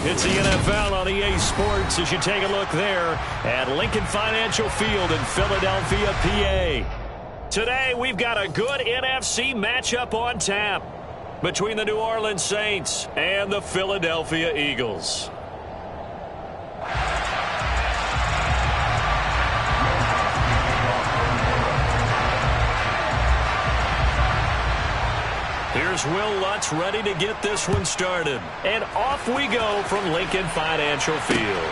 It's the NFL on EA Sports as you take a look there at Lincoln Financial Field in Philadelphia, PA. Today, we've got a good NFC matchup on tap between the New Orleans Saints and the Philadelphia Eagles. Here's Will Lutz ready to get this one started. And off we go from Lincoln Financial Field.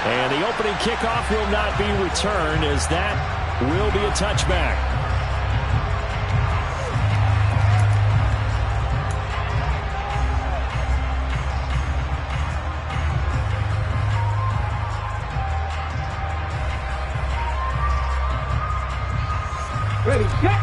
And the opening kickoff will not be returned, as that will be a touchback. Ready, set.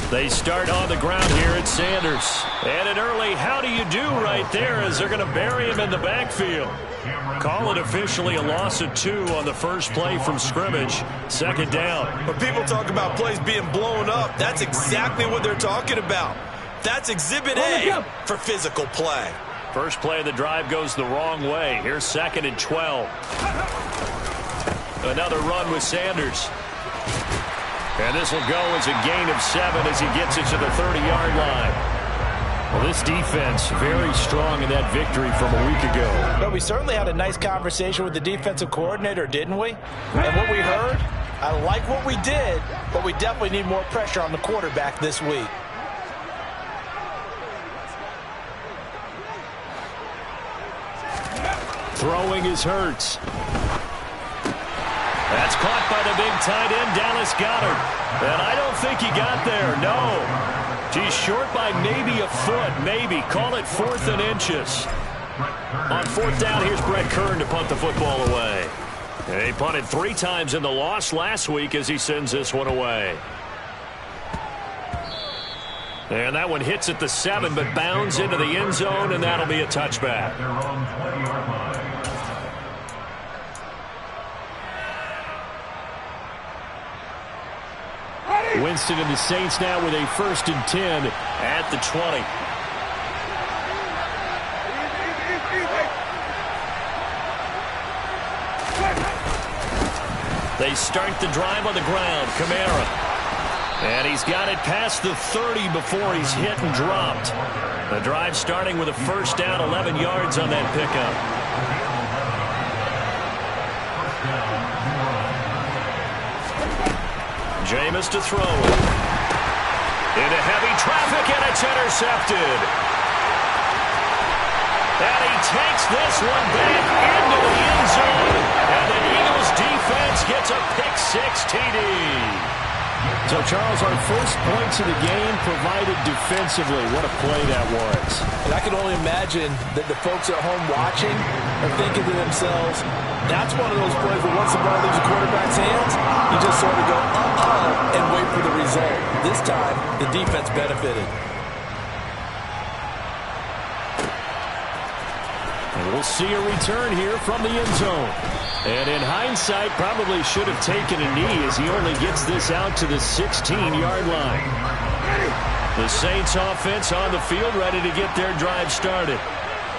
They start on the ground here at Sanders. And an early how do you do right there as they're going to bury him in the backfield. Call it officially a loss of 2 on the first play from scrimmage. Second down. When people talk about plays being blown up, that's exactly what they're talking about. That's Exhibit A for physical play. First play of the drive goes the wrong way. Here's 2nd and 12. Another run with Sanders. And this will go as a gain of 7 as he gets it to the 30-yard line. Well, this defense very strong in that victory from a week ago. But we certainly had a nice conversation with the defensive coordinator, didn't we? And what we heard, I like what we did, but we definitely need more pressure on the quarterback this week. Throwing is Hurts. That's caught by the big tight end, Dallas Goedert. And I don't think he got there, no. He's short by maybe a foot, maybe. Call it 4th and inches. On 4th down, here's Brett Kern to punt the football away. And he punted 3 times in the loss last week as he sends this one away. And that one hits at the 7, but bounds into the end zone, and that'll be a touchback. Winston and the Saints now with a 1st and 10 at the 20. They start the drive on the ground. Kamara. And he's got it past the 30 before he's hit and dropped. The drive starting with a 1st down, 11 yards on that pickup. Jameis to throw it. Into heavy traffic, and it's intercepted. And he takes this one back into the end zone. And the Eagles defense gets a pick-6 TD. So, Charles, our first points of the game provided defensively. What a play that was. And I can only imagine that the folks at home watching are thinking to themselves, that's one of those plays where once the ball leaves the quarterback's hands, you just sort of go, and wait for the result. This time, the defense benefited. And we'll see a return here from the end zone. And in hindsight, probably should have taken a knee as he only gets this out to the 16-yard line. The Saints offense on the field ready to get their drive started.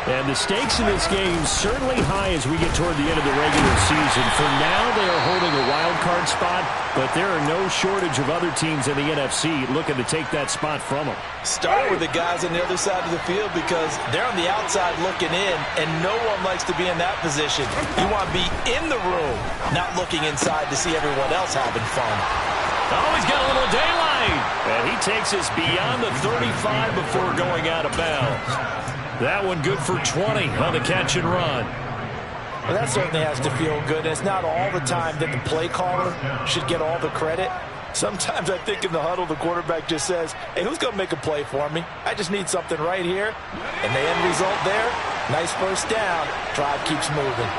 And the stakes in this game certainly high as we get toward the end of the regular season. For now, they are holding a wild card spot, but there are no shortage of other teams in the NFC looking to take that spot from them. Start with the guys on the other side of the field because they're on the outside looking in, and no one likes to be in that position. You want to be in the room, not looking inside to see everyone else having fun. Oh, he's got a little daylight. And he takes us beyond the 35 before going out of bounds. That one good for 20 on the catch and run. Well, that certainly has to feel good. And it's not all the time that the play caller should get all the credit. Sometimes I think in the huddle, the quarterback just says, hey, who's going to make a play for me? I just need something right here. And the end result there, nice 1st down. Drive keeps moving.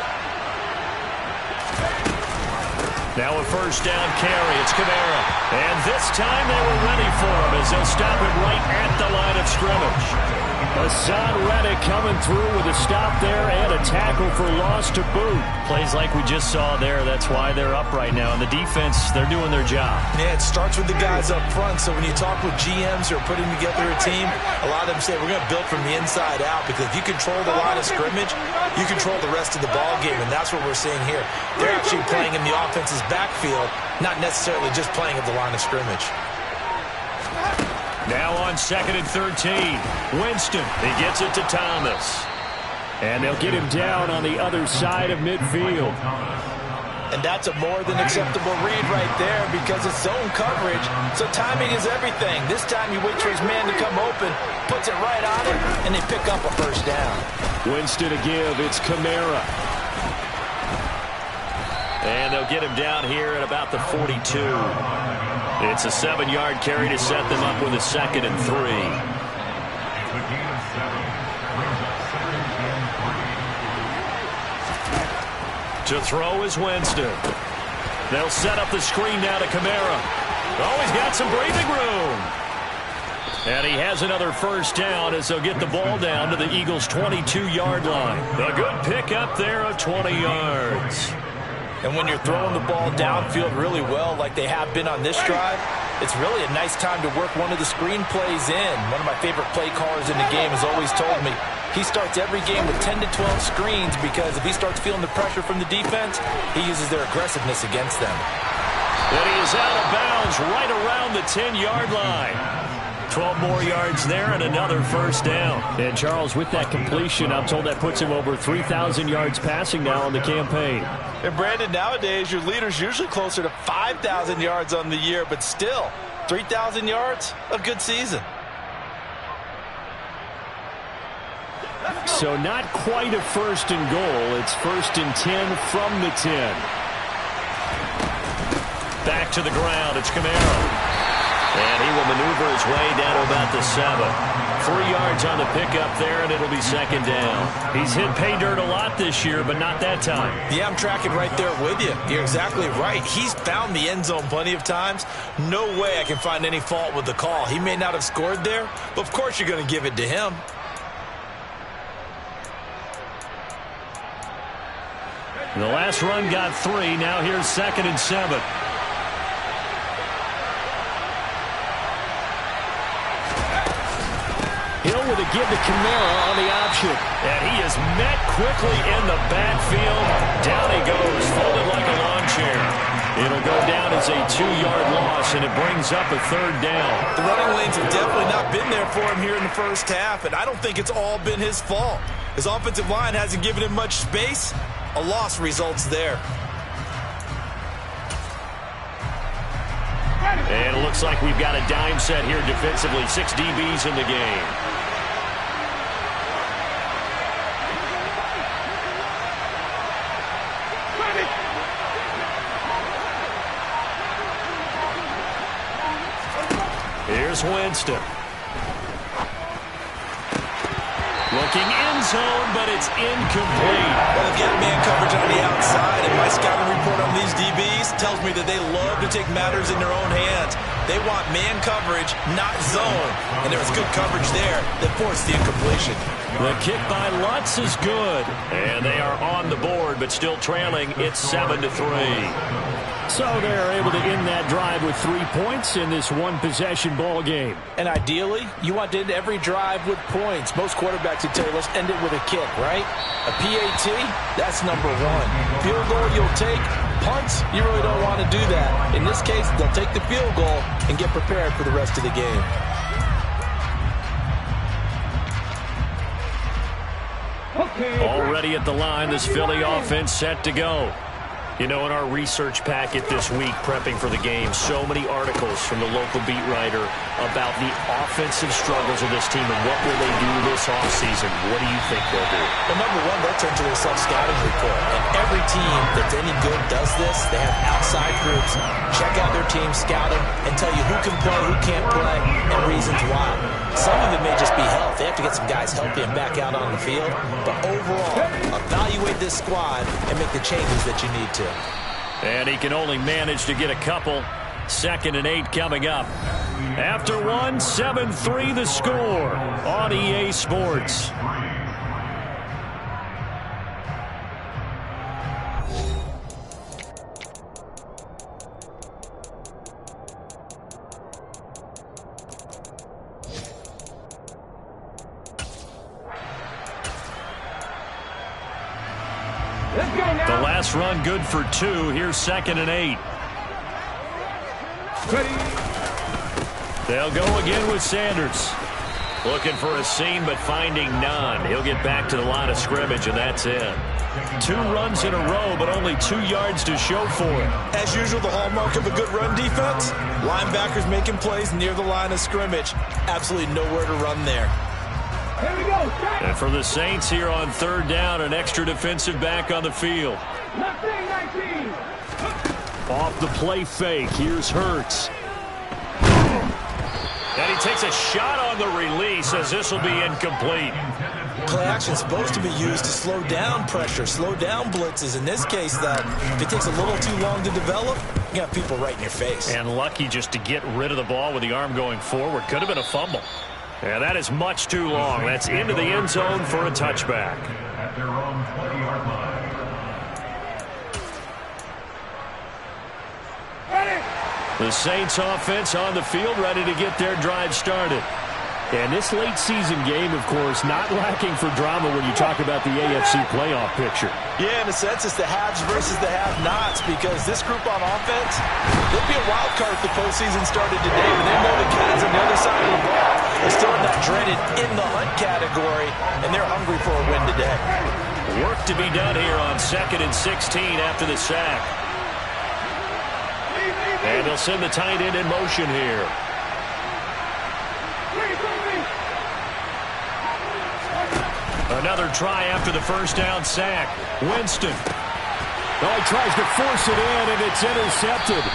Now a 1st down carry. It's Kamara. And this time they were ready for him as they'll stop it right at the line of scrimmage. Hassan Reddick coming through with a stop there and a tackle for loss to boot. Plays like we just saw there. That's why they're up right now. And the defense, they're doing their job. Yeah, it starts with the guys up front. So when you talk with GMs who are putting together a team, a lot of them say we're going to build from the inside out, because if you control the line of scrimmage, you control the rest of the ball game, and that's what we're seeing here. They're actually playing in the offense's backfield, not necessarily just playing at the line of scrimmage. Now on 2nd and 13. Winston, he gets it to Thomas. And they'll get him down on the other side of midfield. And that's a more than acceptable read right there, because it's zone coverage, so timing is everything. This time he waits for his man to come open, puts it right on him, and they pick up a first down. Winston to give, it's Kamara. And they'll get him down here at about the 42. It's a 7-yard carry to set them up with a 2nd and 3. To throw is Winston. They'll set up the screen now to Kamara. Oh, he's got some breathing room. And he has another first down as they'll get the ball down to the Eagles' 22-yard line. A good pickup there of 20 yards. And when you're throwing the ball downfield really well like they have been on this drive, it's really a nice time to work one of the screen plays in. One of my favorite play callers in the game has always told me he starts every game with 10 to 12 screens, because if he starts feeling the pressure from the defense, he uses their aggressiveness against them. And he is out of bounds right around the 10-yard line. 12 more yards there and another first down. And Charles, with that completion, I'm told that puts him over 3,000 yards passing now in the campaign. And Brandon, nowadays your leader's usually closer to 5,000 yards on the year, but still, 3,000 yards, a good season. So not quite a 1st and goal. It's 1st and 10 from the 10. Back to the ground. It's Kamara. And he will maneuver his way down to about the 7. 3 yards on the pickup there, and it'll be 2nd down. He's hit pay dirt a lot this year, but not that time. Yeah, I'm tracking right there with you. You're exactly right. He's found the end zone plenty of times. No way I can find any fault with the call. He may not have scored there, but of course you're going to give it to him. The last run got 3. Now here's 2nd and 7. Hill with a give to Kamara on the option. And he is met quickly in the backfield. Down he goes, folded like a lawn chair. It'll go down as a 2-yard loss, and it brings up a 3rd down. The running lanes have definitely not been there for him here in the first half, and I don't think it's all been his fault. His offensive line hasn't given him much space. A loss results there. And it looks like we've got a dime set here defensively. 6 DBs in the game. Here's Winston. Looking end zone, but it's incomplete. Well, they've got man coverage on the outside, and my scouting report on these DBs tells me that they love to take matters in their own hands. They want man coverage, not zone. And there was good coverage there that forced the incompletion. The kick by Lutz is good. And they are on the board, but still trailing. It's 7-3. So they're able to end that drive with 3 points in this one-possession ball game. And ideally, you want to end every drive with points. Most quarterbacks would tell you, let's end it with a kick, right? A PAT, that's number 1. Field goal you'll take. Punts, you really don't want to do that. In this case, they'll take the field goal and get prepared for the rest of the game. Already at the line, this Philly offense set to go. You know, in our research packet this week, prepping for the game, so many articles from the local beat writer about the offensive struggles of this team and what will they do this offseason. What do you think they'll do? Well, number 1, they'll turn to their self-scouting report. And every team that's any good does this. They have outside groups, check out their team, scout them, and tell you who can play, who can't play, and reasons why. Some of it may just be health. They have to get some guys healthy and back out on the field. But overall, evaluate this squad and make the changes that you need to. And he can only manage to get a couple. 2nd and 8 coming up. After one, 7-3 the score on EA Sports. The last run good for 2. Here's 2nd and 8. They'll go again with Sanders. Looking for a seam, but finding none. He'll get back to the line of scrimmage, and that's it. 2 runs in a row, but only 2 yards to show for it. As usual, the hallmark of a good run defense, linebackers making plays near the line of scrimmage. Absolutely nowhere to run there. Here we go. And for the Saints here on 3rd down, an extra defensive back on the field. 19. Off the play fake, here's Hurts. And he takes a shot on the release as this will be incomplete. Play action is supposed to be used to slow down pressure, slow down blitzes. In this case, though, if it takes a little too long to develop, you got people right in your face. And lucky just to get rid of the ball with the arm going forward. Could have been a fumble. Yeah, that is much too long. That's into the end zone for a touchback. At their own 20-yard line. The Saints offense on the field, ready to get their drive started. And this late season game, of course, not lacking for drama when you talk about the AFC playoff picture. Yeah, in a sense, it's the haves versus the have-nots, because this group on offense, they'd be a wild card if the postseason started today, but they know the Cavs on the other side of the ball are still in that dreaded in-the-hunt category, and they're hungry for a win today. Work to be done here on 2nd and 16 after the sack. And they'll send the tight end in motion here. Another try after the first down sack. Winston. Oh, he tries to force it in, and it's intercepted.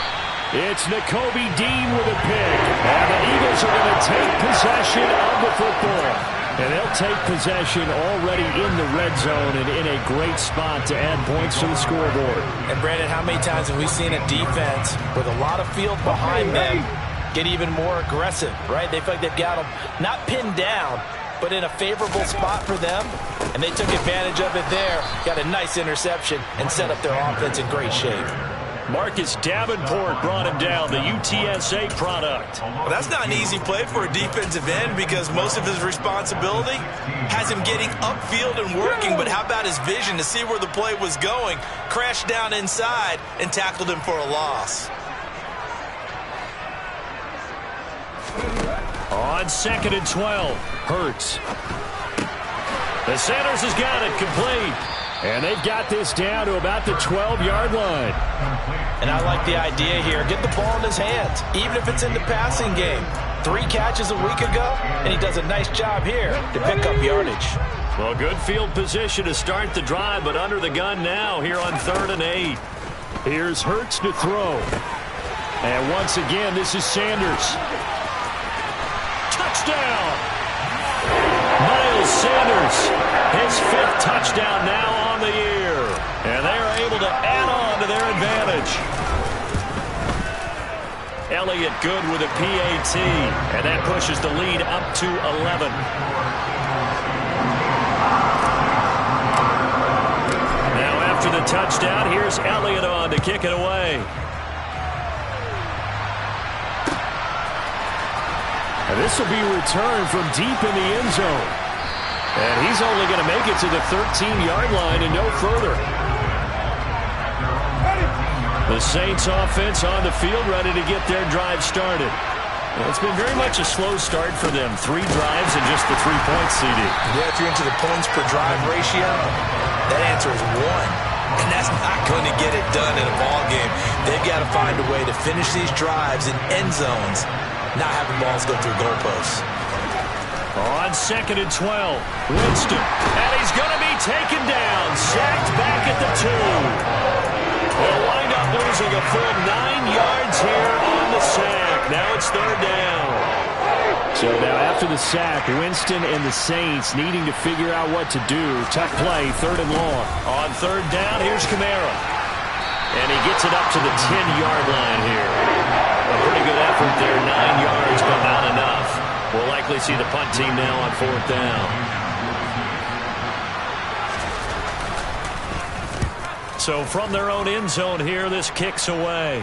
It's Nakobe Dean with a pick. And the Eagles are going to take possession of the football. And they'll take possession already in the red zone and in a great spot to add points to the scoreboard. And, Brandon, how many times have we seen a defense with a lot of field behind them get even more aggressive, right? They feel like they've got them not pinned down, but in a favorable spot for them, and they took advantage of it there, got a nice interception, and set up their offense in great shape. Marcus Davenport brought him down, the UTSA product. Well, that's not an easy play for a defensive end, because most of his responsibility has him getting upfield and working, but how about his vision to see where the play was going, crashed down inside, and tackled him for a loss. On 2nd and 12, Hurts. The Sanders has got it complete. And they've got this down to about the 12-yard line. And I like the idea here. Get the ball in his hands, even if it's in the passing game. 3 catches a week ago, and he does a nice job here to pick up yardage. Well, good field position to start the drive, but under the gun now here on 3rd and 8. Here's Hurts to throw. And once again, this is Sanders. Touchdown! Miles Sanders, his 5th touchdown now on the year. And they are able to add on to their advantage. Elliott good with a PAT, and that pushes the lead up to 11. Now after the touchdown, here's Elliott on to kick it away. And this will be returned from deep in the end zone. And he's only going to make it to the 13-yard line and no further. The Saints offense on the field ready to get their drive started. Well, it's been very much a slow start for them. 3 drives and just the 3 points, CD. Yeah, if you're into the points per drive ratio, that answer is 1. And that's not going to get it done in a ball game. They've got to find a way to finish these drives in end zones, not having balls go through goalposts. On 2nd and 12, Winston. And he's going to be taken down. Sacked back at the 2. They'll wind up losing a full 9 yards here on the sack. Now it's 3rd down. So now after the sack, Winston and the Saints needing to figure out what to do. Tough play, 3rd and long. On 3rd down, here's Kamara. And he gets it up to the 10-yard line here. A pretty good effort there, 9 yards we see the punt team now on 4th down. So from their own end zone here, this kicks away.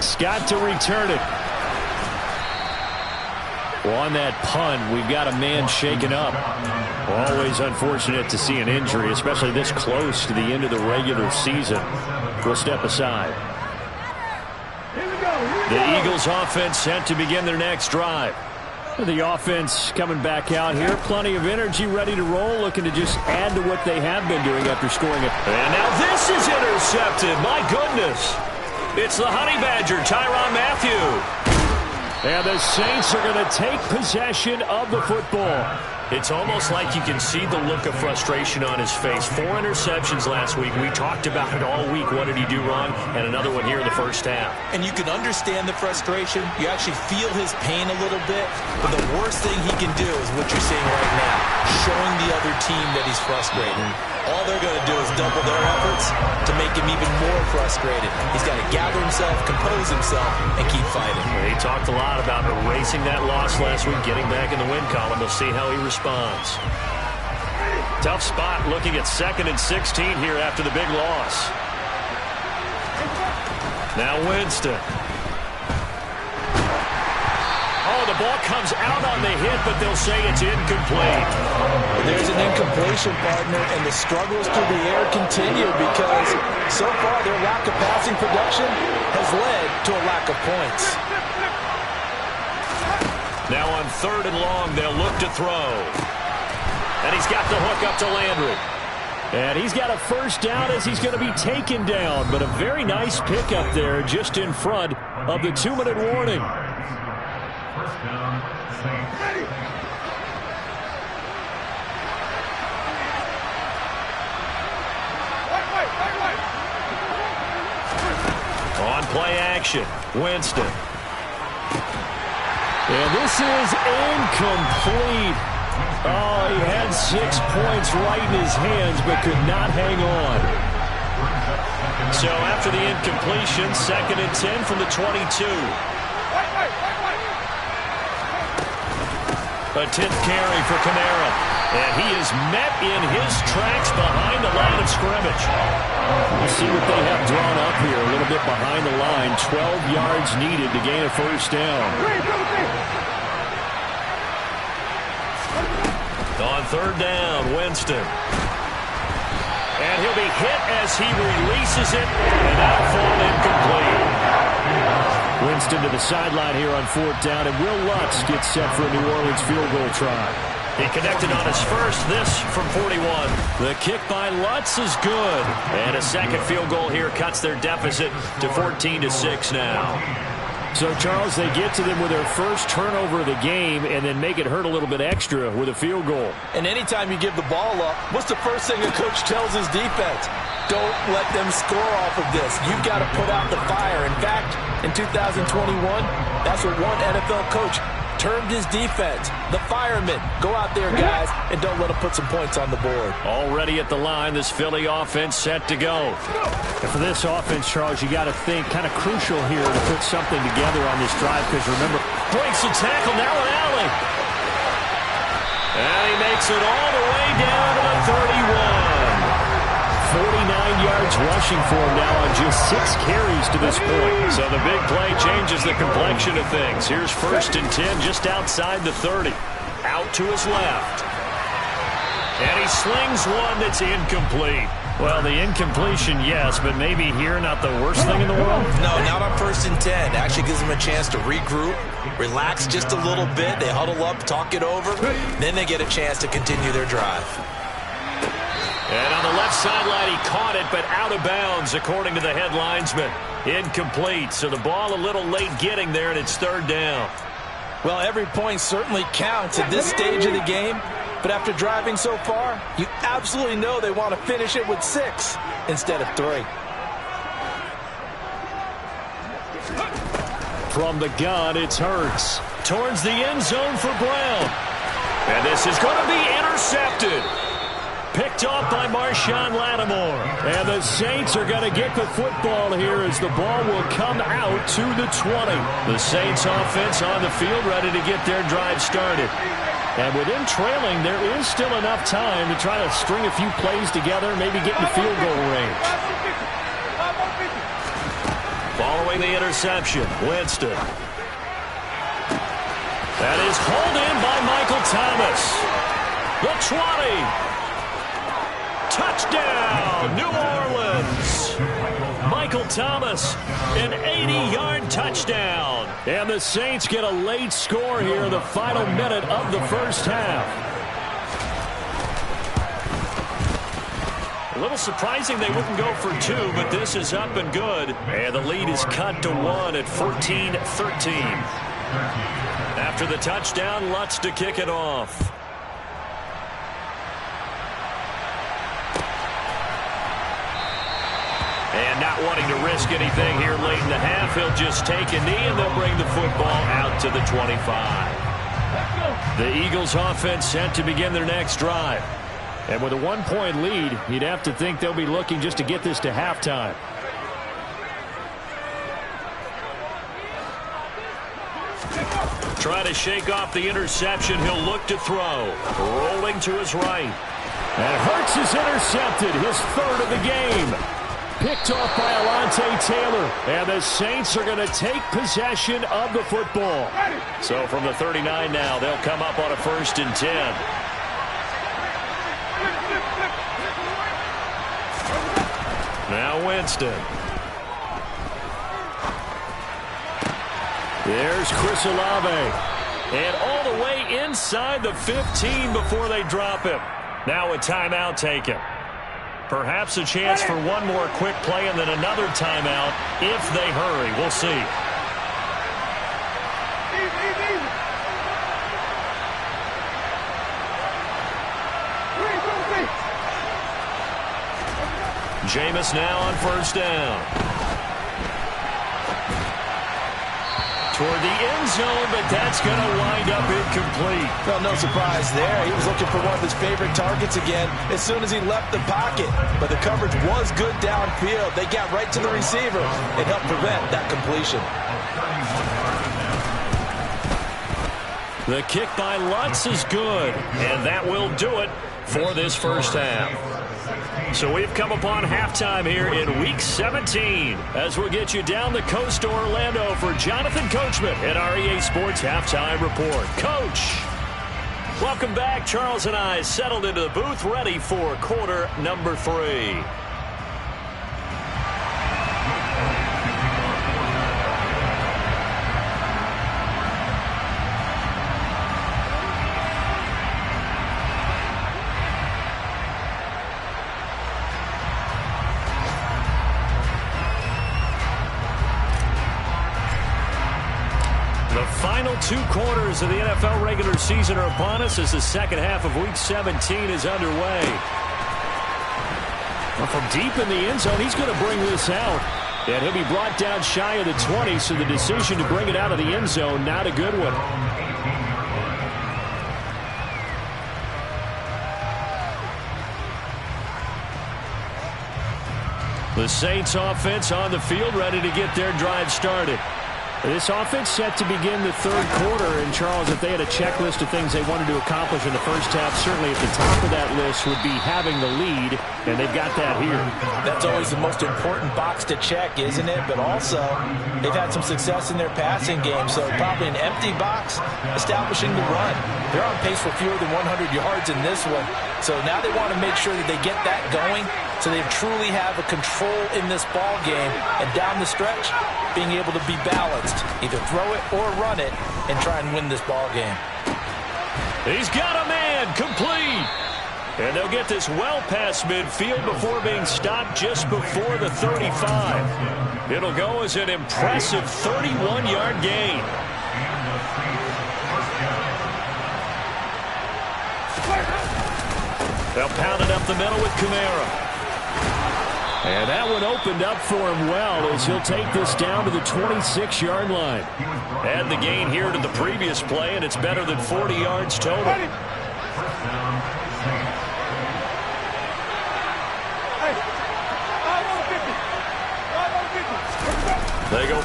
Scott to return it. Well, on that punt, we've got a man shaken up. Always unfortunate to see an injury, especially this close to the end of the regular season. We'll step aside. The Eagles offense set to begin their next drive. The offense coming back out here. Plenty of energy, ready to roll, looking to just add to what they have been doing after scoring it. And now this is intercepted. My goodness. It's the Honey Badger, Tyrann Mathieu. And the Saints are going to take possession of the football. It's almost like you can see the look of frustration on his face. 4 interceptions last week. We talked about it all week. What did he do wrong? And another one here in the first half. And you can understand the frustration. You actually feel his pain a little bit. But the worst thing he can do is what you're seeing right now, showing the other team that he's frustrated. All they're going to do is double their efforts to make him even more frustrated. He's got to gather himself, compose himself, and keep fighting. He talked a lot about erasing that loss last week, getting back in the win column. We'll see how he responds. Tough spot looking at 2nd and 16 here after the big loss. Now Winston. Oh, the ball comes out on the hit, but they'll say it's incomplete. There's an incompletion, partner, and the struggles through the air continue because so far their lack of passing production has led to a lack of points. Now on 3rd and long, they'll look to throw. And he's got the hook up to Landry. And he's got a first down as he's going to be taken down. But a very nice pickup there just in front of the 2-minute warning. First down, Saints. On play action, Winston. And this is incomplete. Oh, he had 6 points right in his hands, but could not hang on. So after the incompletion, 2nd and 10 from the 22. A 10th carry for Kamara. And he is met in his tracks behind the line of scrimmage. We'll see what they have drawn up here. A little bit behind the line. 12 yards needed to gain a first down. On 3rd down, Winston. And he'll be hit as he releases it. And that'll fall incomplete. Winston to the sideline here on 4th down. And Will Lutz gets set for a New Orleans field goal try. He connected on his first, this from 41. The kick by Lutz is good. And a second field goal here cuts their deficit to 14-6 now. So, Charles, they get to them with their first turnover of the game and then make it hurt a little bit extra with a field goal. And anytime you give the ball up, what's the first thing a coach tells his defense? Don't let them score off of this. You've got to put out the fire. In fact, in 2021, that's what one NFL coach termed his defense, the firemen. Go out there, guys, and don't let them put some points on the board. Already at the line, this Philly offense set to go. And for this offense, Charles, you got to think kind of crucial here to put something together on this drive because remember, breaks the tackle, now an alley. And he makes it all the way down to the 31. 49 yards rushing for him now on just 6 carries to this point. So the big play changes the complexion of things. Here's 1st and 10 just outside the 30. Out to his left. And he slings one that's incomplete. Well, the incompletion, yes, but maybe here not the worst thing in the world? No, not on 1st and 10. Actually gives them a chance to regroup, relax just a little bit. They huddle up, talk it over. Then they get a chance to continue their drive. And on the left sideline, he caught it, but out of bounds, according to the head linesman. Incomplete, so the ball a little late getting there, and it's 3rd down. Well, every point certainly counts at this stage of the game, but after driving so far, you absolutely know they want to finish it with 6 instead of 3. From the gun, it's Hurts. Towards the end zone for Brown. And this is going to be intercepted. Picked off by Marshawn Lattimore. And the Saints are going to get the football here as the ball will come out to the 20. The Saints offense on the field ready to get their drive started. And with them trailing, there is still enough time to try to string a few plays together, maybe get in the field goal range. Following the interception, Winston. That is hauled in by Michael Thomas. The 20. Touchdown, New Orleans. Michael Thomas, an 80-yard touchdown. And the Saints get a late score here in the final minute of the first half. A little surprising they wouldn't go for two, but this is up and good. And the lead is cut to 1 at 14-13. After the touchdown, Lutz to kick it off. And not wanting to risk anything here late in the half, he'll just take a knee and they'll bring the football out to the 25. The Eagles offense set to begin their next drive. And with a 1-point lead, you'd have to think they'll be looking just to get this to halftime. Trying to shake off the interception. He'll look to throw. Rolling to his right. And Hurts is intercepted, his third of the game. Picked off by Alontae Taylor. And the Saints are going to take possession of the football. So from the 39 now, they'll come up on a 1st and 10. Now Winston. There's Chris Olave. And all the way inside the 15 before they drop him. Now a timeout taken. Perhaps a chance for one more quick play and then another timeout if they hurry. We'll see. Jameis now on 1st down. Toward the end zone, but that's going to wind up incomplete. Well, no surprise there. He was looking for one of his favorite targets again as soon as he left the pocket. But the coverage was good downfield. They got right to the receiver and helped prevent that completion. The kick by Lutz is good, and that will do it for this first half. So we've come upon halftime here in Week 17 as we'll get you down the coast to Orlando for Jonathan Coachman at our EA Sports Halftime Report. Coach, welcome back. Charles and I settled into the booth ready for quarter number 3. Final 2 quarters of the NFL regular season are upon us as the second half of Week 17 is underway. Well, from deep in the end zone, he's going to bring this out. And he'll be brought down shy of the 20, so the decision to bring it out of the end zone, not a good one. The Saints offense on the field ready to get their drive started. This offense set to begin the 3rd quarter, and Charles, if they had a checklist of things they wanted to accomplish in the first half, certainly at the top of that list would be having the lead, and they've got that here. That's always the most important box to check, isn't it? But also, they've had some success in their passing game, so probably an empty box establishing the run. They're on pace for fewer than 100 yards in this one, so now they want to make sure that they get that going so they truly have a control in this ball game, and down the stretch, being able to be balanced. Either throw it or run it and try and win this ball game. He's got a man complete. And they'll get this well past midfield before being stopped just before the 35. It'll go as an impressive 31-yard gain. They'll pound it up the middle with Kamara. And that one opened up for him well as he'll take this down to the 26-yard line. Add the gain here to the previous play, and it's better than 40 yards total.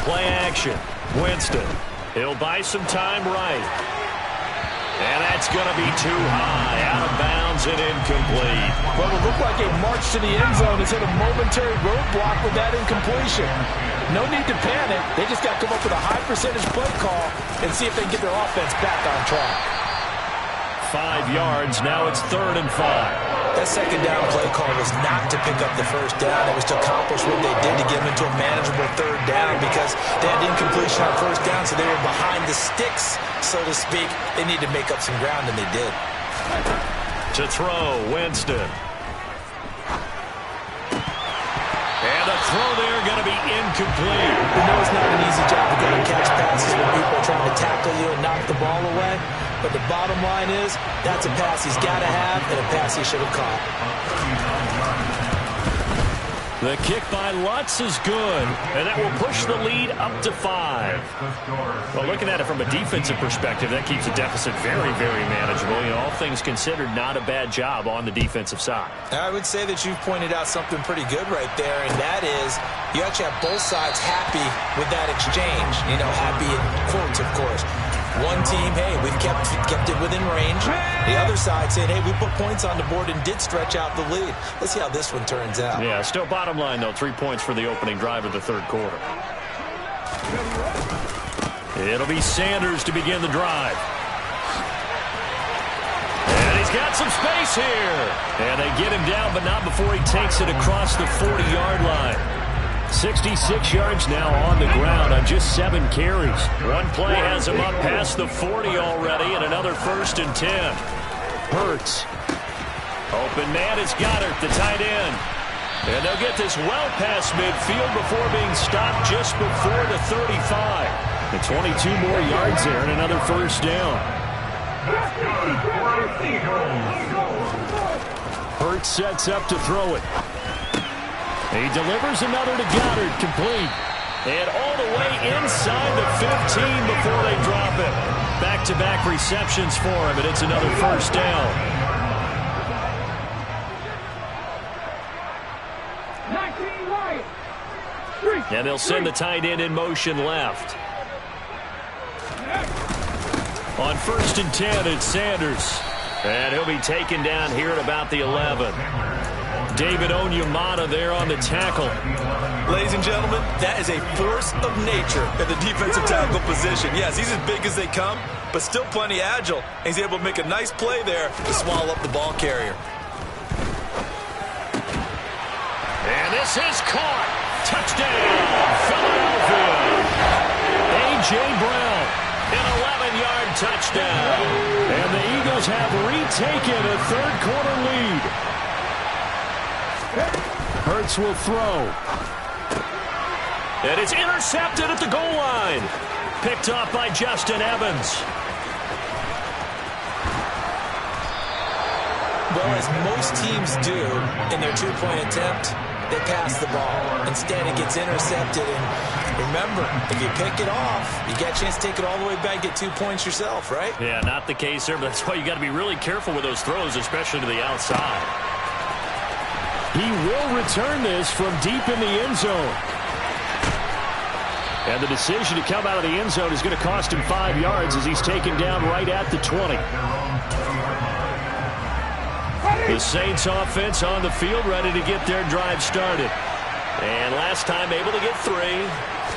play action. Winston. He'll buy some time right. And that's going to be too high. Out of bounds and incomplete. Well, it looked like a march to the end zone has hit a momentary roadblock with that incompletion. No need to panic. They just got to come up with a high percentage play call and see if they can get their offense back on track. 5 yards. Now it's 3rd and 5. That second down play call was not to pick up the first down. It was to accomplish what they did to get them into a manageable 3rd down because they had incompletion on first down, so they were behind the sticks, so to speak. They need to make up some ground, and they did. To throw, Winston. And the throw there going to be incomplete. We know it's not an easy job to go and catch passes when people are trying to tackle you and knock the ball away. But the bottom line is, that's a pass he's got to have and a pass he should have caught. The kick by Lutz is good, and that will push the lead up to 5. Well, looking at it from a defensive perspective, that keeps the deficit very, very manageable. You know, all things considered, not a bad job on the defensive side. I would say that you've pointed out something pretty good right there, and that is you actually have both sides happy with that exchange. You know, happy in quotes, of course. One team, hey, we've kept it within range. The other side saying, hey, we put points on the board and did stretch out the lead. Let's see how this one turns out. Yeah, still bottom line, though, 3 points for the opening drive of the 3rd quarter. It'll be Sanders to begin the drive. And he's got some space here. And they get him down, but not before he takes it across the 40-yard line. 66 yards now on the ground on just 7 carries. One play has him up past the 40 already, and another 1st and 10. Hurts. Open man is Goddard, the tight end. And they'll get this well past midfield before being stopped just before the 35. And 22 more yards there and another 1st down. Hurts sets up to throw it. He delivers another to Goddard, complete. And all the way inside the 15 before they drop it. Back-to-back receptions for him, and it's another 1st down. 19 right. 3. And they'll send the tight end in motion left. On 1st and 10, it's Sanders. And he'll be taken down here at about the 11. David Onyemata there on the tackle. Ladies and gentlemen, that is a force of nature at the defensive tackle position. Yes, he's as big as they come, but still plenty agile. And he's able to make a nice play there to swallow up the ball carrier. And this is caught. Touchdown, Philadelphia. A.J. Brown, an 11-yard touchdown. And the Eagles have retaken a 3rd quarter lead. Hurts will throw. And it's intercepted at the goal line. Picked off by Justin Evans. Well, as most teams do in their 2-point attempt, they pass the ball. Instead, it gets intercepted. And remember, if you pick it off, you get a chance to take it all the way back, get 2 points yourself, right? Yeah, not the case here, but that's why you got to be really careful with those throws, especially to the outside. He will return this from deep in the end zone. And the decision to come out of the end zone is going to cost him 5 yards as he's taken down right at the 20. The Saints offense on the field ready to get their drive started. And last time able to get 3.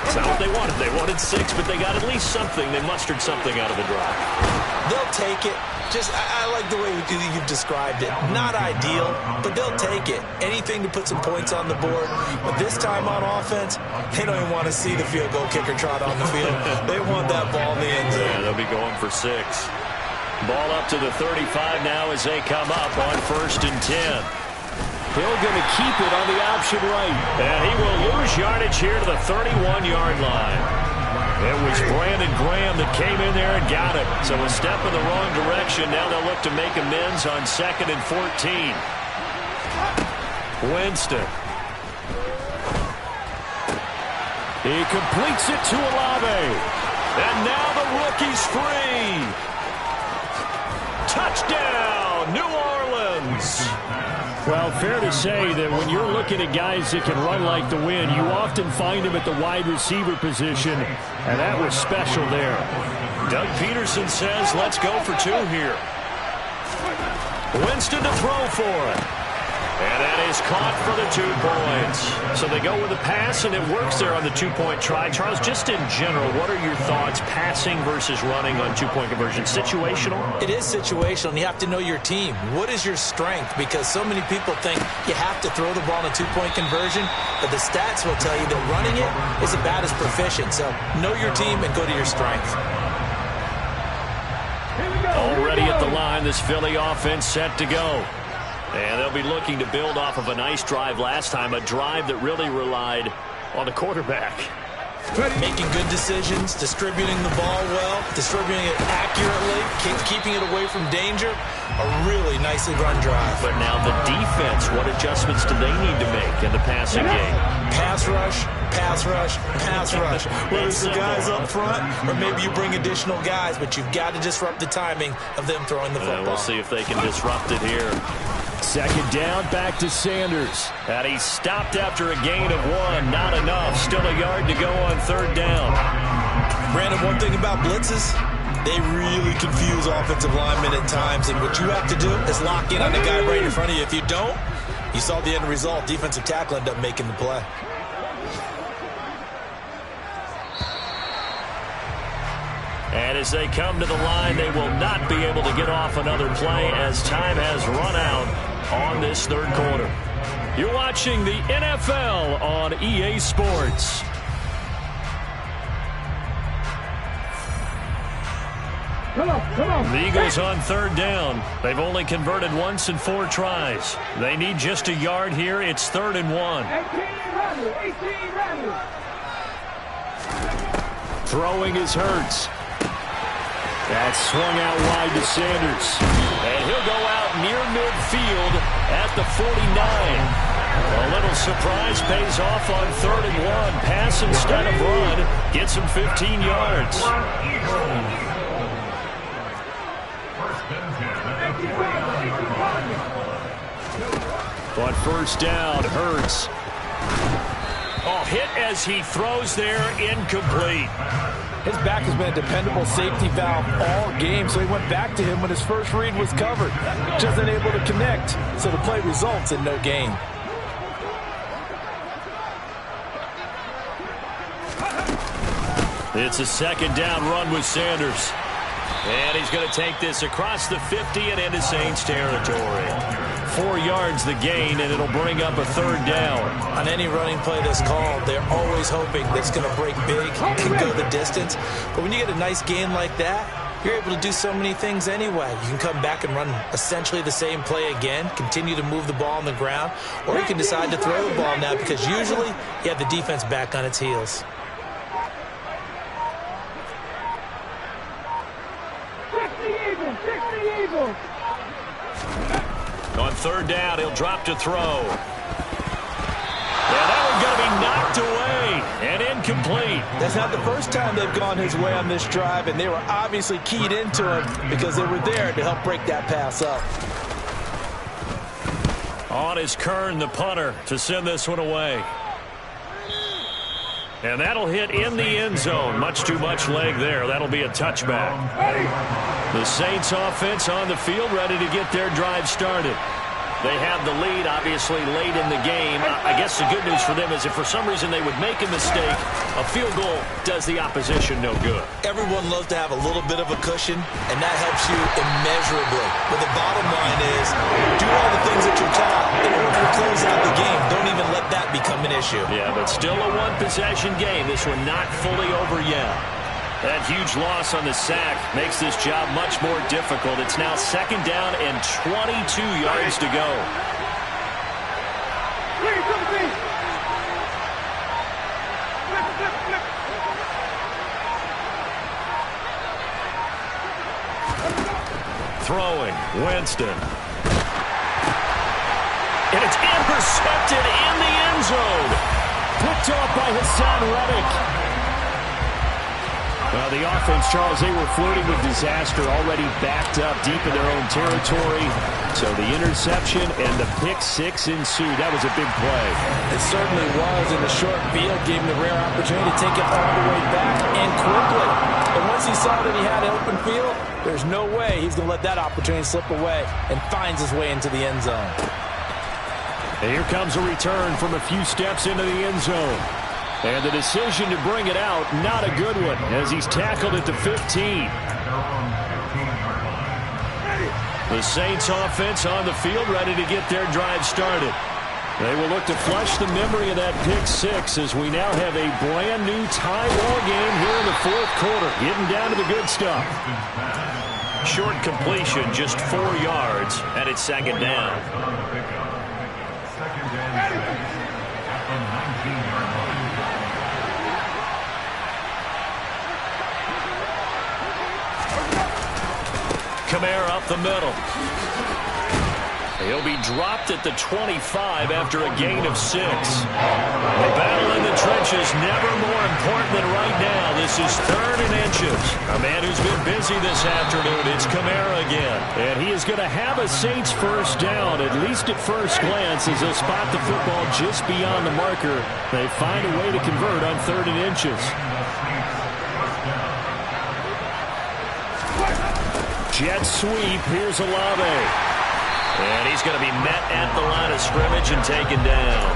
It's not what they wanted. They wanted 6, but they got at least something. They mustered something out of the drive. They'll take it. I like the way you've described it. Not ideal, but they'll take it. Anything to put some points on the board. But this time on offense, they don't even want to see the field goal kicker trot on the field. They want that ball in the end zone. Yeah, they'll be going for 6. Ball up to the 35 now as they come up on 1st and 10. Hill going to keep it on the option right. And he will lose yardage here to the 31-yard line. It was Brandon Graham that came in there and got it. So a step in the wrong direction. Now they'll look to make amends on 2nd and 14. Winston. He completes it to Olave. And now the rookie's free. Touchdown, New Orleans. Well, fair to say that when you're looking at guys that can run like the wind, you often find them at the wide receiver position, and that was special there. Doug Peterson says, let's go for 2 here. Winston to throw for it. And that is caught for the 2 points. So they go with a pass, and it works there on the 2-point try. Charles, just in general, what are your thoughts passing versus running on 2-point conversion? Situational? It is situational, and you have to know your team. What is your strength? Because so many people think you have to throw the ball in a 2-point conversion, but the stats will tell you that running it is about as proficient. So know your team and go to your strength. Already at the line, this Philly offense set to go. And they'll be looking to build off of a nice drive last time, a drive that really relied on the quarterback. Making good decisions, distributing the ball well, distributing it accurately, keeping it away from danger. A really nicely run drive. But now the defense, what adjustments do they need to make in the passing game? Pass rush, pass rush, pass rush. Whether it's the guys up front or maybe you bring additional guys, but you've got to disrupt the timing of them throwing the football. We'll see if they can disrupt it here. Second down, back to Sanders. And he stopped after a gain of 1. Not enough. Still a yard to go on 3rd down. Brandon, one thing about blitzes, they really confuse offensive linemen at times. And what you have to do is lock in on the guy right in front of you. If you don't, you saw the end result. Defensive tackle ended up making the play. And as they come to the line, they will not be able to get off another play as time has run out on this 3rd quarter. You're watching the NFL on EA Sports. Come on. The Eagles on 3rd down. They've only converted once in 4 tries. They need just a yard here. It's 3rd and 1. 18 Randall. Throwing is Hurts. That's swung out wide to Sanders. And he'll go out near midfield at the 49. A little surprise pays off on 3rd and 1. Pass instead of run. Gets him 15 yards. On 1st down, Hurts. Oh, hit as he throws there, incomplete. His back has been a dependable safety valve all game, so he went back to him when his first read was covered. Just unable to connect, so the play results in no gain. It's a 2nd down run with Sanders. And he's going to take this across the 50 and into Saints territory. 4 yards the gain, and it'll bring up a 3rd down. On any running play that's called, they're always hoping that it's going to break big, can go the distance. But when you get a nice gain like that, you're able to do so many things anyway. You can come back and run essentially the same play again, continue to move the ball on the ground, or you can decide to throw the ball now because usually you have the defense back on its heels. On 3rd down, he'll drop to throw. Yeah, that one's going to be knocked away and incomplete. That's not the first time they've gone his way on this drive, and they were obviously keyed into him because they were there to help break that pass up. On is Kern, the punter, to send this one away. And that'll hit in the end zone. Much too much leg there. That'll be a touchback. The Saints offense on the field ready to get their drive started. They have the lead, obviously, late in the game. I guess the good news for them is if for some reason they would make a mistake, a field goal does the opposition no good. Everyone loves to have a little bit of a cushion, and that helps you immeasurably. But the bottom line is, do all the things that you're taught in order to close out the game. Don't even let that become an issue. Yeah, but still a one-possession game. This one not fully over yet. That huge loss on the sack makes this job much more difficult. It's now 2nd down and 22 yards to go. Throwing, Winston. And it's intercepted in the end zone. Picked off by Hassan Reddick. Well, the offense, Charles, they were flirting with disaster, already backed up deep in their own territory. So the interception and the pick six ensued. That was a big play. It certainly was, and the short field gave him the rare opportunity to take it all the way back and quickly. And once he saw that he had an open field, there's no way he's going to let that opportunity slip away, and finds his way into the end zone. And here comes a return from a few steps into the end zone. And the decision to bring it out, not a good one, as he's tackled at the 15. The Saints offense on the field, ready to get their drive started. They will look to flush the memory of that pick six as we now have a brand new tie ball game here in the fourth quarter. Getting down to the good stuff. Short completion, just 4 yards, and it's second down. Kamara up the middle. He'll be dropped at the 25 after a gain of 6. The battle in the trenches, never more important than right now. This is 3rd and inches. A man who's been busy this afternoon. It's Kamara again. And he is going to have a Saints first down, at least at first glance, as they'll spot the football just beyond the marker. They find a way to convert on 3rd and inches. Jet sweep. Here's Olave. And he's going to be met at the line of scrimmage and taken down.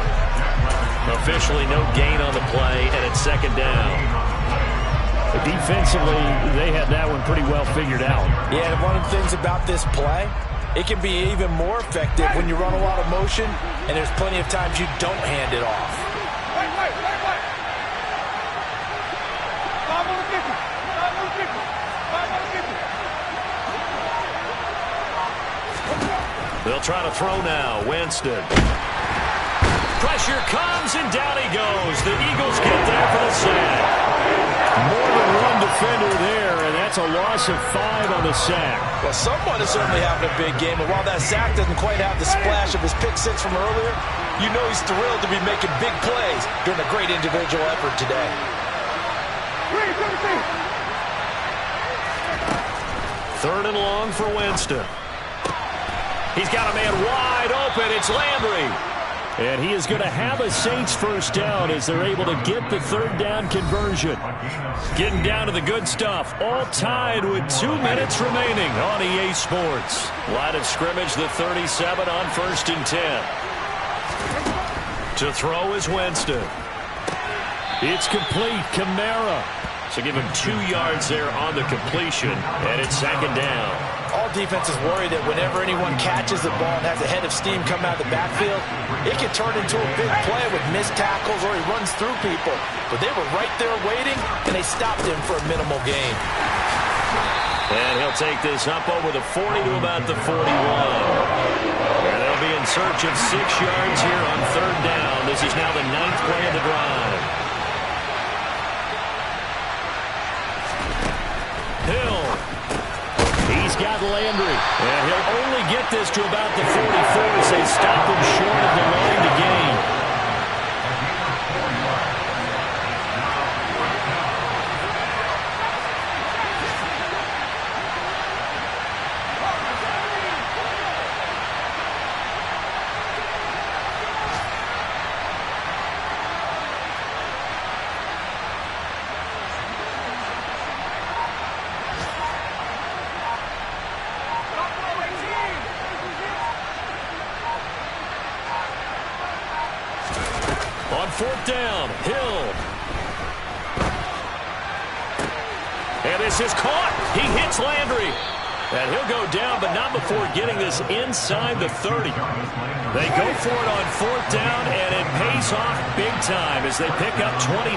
Officially no gain on the play, and it's second down. Defensively, they had that one pretty well figured out. Yeah, and one of the things about this play, it can be even more effective when you run a lot of motion, and there's plenty of times you don't hand it off. They'll try to throw now. Winston. Pressure comes, and down he goes. The Eagles get there for the sack. More than one defender there, and that's a loss of 5 on the sack. Well, someone is certainly having a big game, and while that sack doesn't quite have the splash of his pick six from earlier, you know he's thrilled to be making big plays during a great individual effort today. 3rd and long for Winston. He's got a man wide open. It's Landry. And he is going to have a Saints first down as they're able to get the 3rd down conversion. Getting down to the good stuff. All tied with 2 minutes remaining on EA Sports. Line of scrimmage, the 37 on 1st and 10. To throw is Winston. It's complete. Kamara. So give him 2 yards there on the completion, and it's second down. All defenses worry that whenever anyone catches the ball and has a head of steam come out of the backfield, it can turn into a big play with missed tackles or he runs through people. But they were right there waiting, and they stopped him for a minimal gain. And he'll take this up over the 40 to about the 41. And they'll be in search of 6 yards here on 3rd down. This is now the 9th play of the drive. Hill. He's got Landry. And he'll only get this to about the 44 as they stop him short of the line to gain. On 4th down, Hill. And this is caught. He hits Landry. And he'll go down, but not before getting this inside the 30. They go for it on 4th down, and it pays off big time as they pick up 29.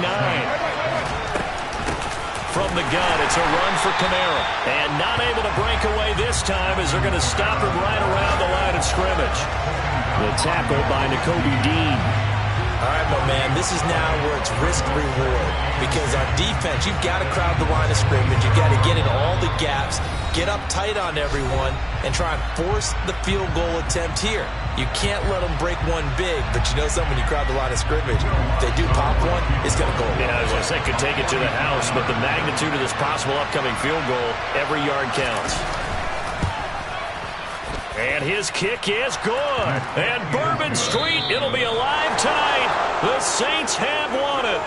From the gun, it's a run for Kamara. And not able to break away this time as they're going to stop him right around the line of scrimmage. The tackle by Nakobe Dean. All right, my man, this is now where it's risk-reward. Because on defense, you've got to crowd the line of scrimmage. You've got to get in all the gaps, get up tight on everyone, and try and force the field goal attempt here. You can't let them break one big, but you know something, when you crowd the line of scrimmage, if they do pop one, it's going to go away. Yeah, I was going to say, could take it to the house, but the magnitude of this possible upcoming field goal, every yard counts. And his kick is good. And Bourbon Street, it'll be alive tonight. The Saints have won it.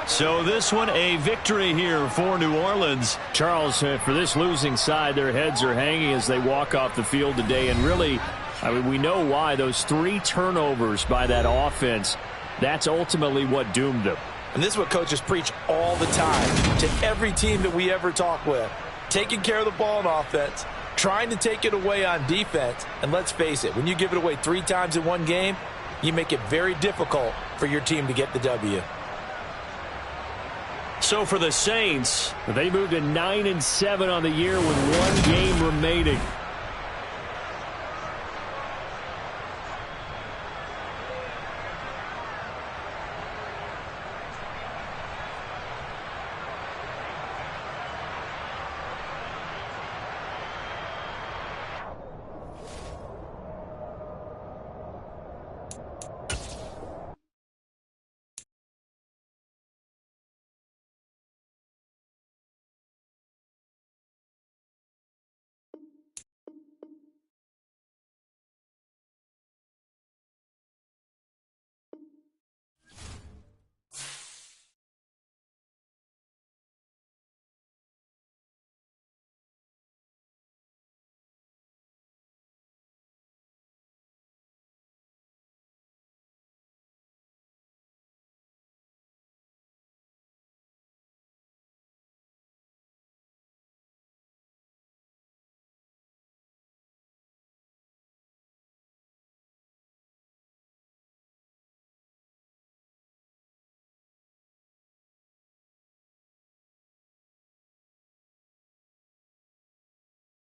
So this one a victory here for New Orleans. Charles, for this losing side, their heads are hanging as they walk off the field today. And really, I mean, we know why. Those 3 turnovers by that offense, that's ultimately what doomed them. And this is what coaches preach all the time to every team that we ever talk with. Taking care of the ball on offense, trying to take it away on defense. And let's face it, when you give it away 3 times in one game, you make it very difficult for your team to get the W. So for the Saints, they moved to 9-7 on the year with 1 game remaining.